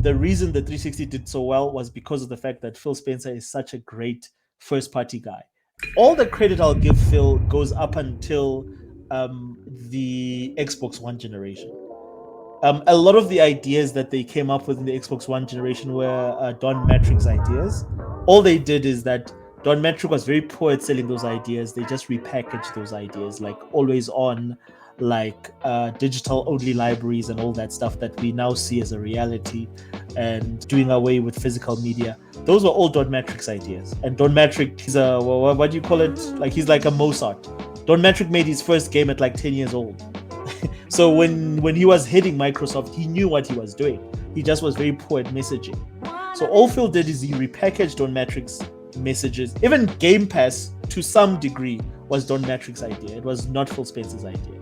the reason the 360 did so well was because of the fact that Phil Spencer is such a great first party guy. All the credit I'll give Phil goes up until the Xbox One generation. A lot of the ideas that they came up with in the Xbox One generation were Don Matrix ideas. All they did is that Don Matrix was very poor at selling those ideas. They just repackaged those ideas, like always on, like digital only libraries and all that stuff that we now see as a reality, and doing away with physical media. Those were all Don Matrix ideas. And Don Matrix, he's a, what do you call it? Like, he's like a Mozart. Don Matrix made his first game at like 10 years old. So when he was heading Microsoft, he knew what he was doing. He just was very poor at messaging. So all Phil did is he repackaged Don Matrix messages. Even Gamepass, to some degree, was Don Matrix's idea. It was not Phil Spencer's idea.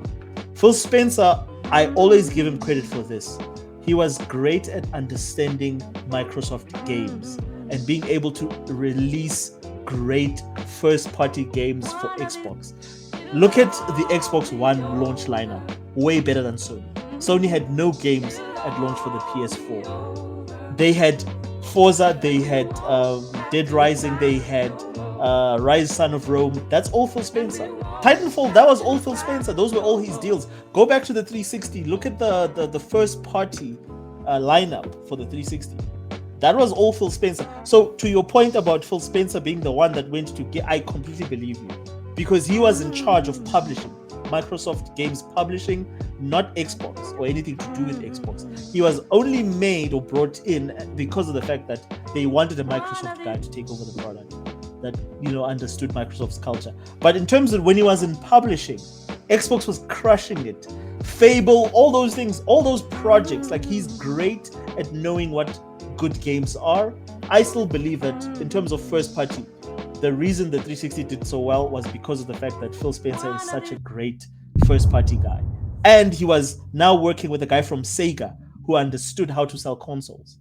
Phil Spencer, I always give him credit for this. He was great at understanding Microsoft games and being able to release great first-party games for Xbox. Look at the Xbox One launch lineup, way better than Sony. Sony had no games at launch for the PS4. They had Forza, they had Dead Rising, they had Rise Son of Rome. That's all Phil Spencer. Titanfall, that was all Phil Spencer. Those were all his deals. Go back to the 360. Look at the first party lineup for the 360. That was all Phil Spencer. So to your point about Phil Spencer being the one that went to get, I completely believe you. Because he was in charge of publishing, Microsoft Games Publishing, not Xbox or anything to do with Xbox. He was only made or brought in because of the fact that they wanted a Microsoft guy to take over the product that, you know, understood Microsoft's culture. But in terms of when he was in publishing, Xbox was crushing it. Fable, all those things, all those projects, like, he's great at knowing what good games are. I still believe that in terms of first party, the reason the 360 did so well was because of the fact that Phil Spencer is such a great first party guy. And he was now working with a guy from Sega who understood how to sell consoles.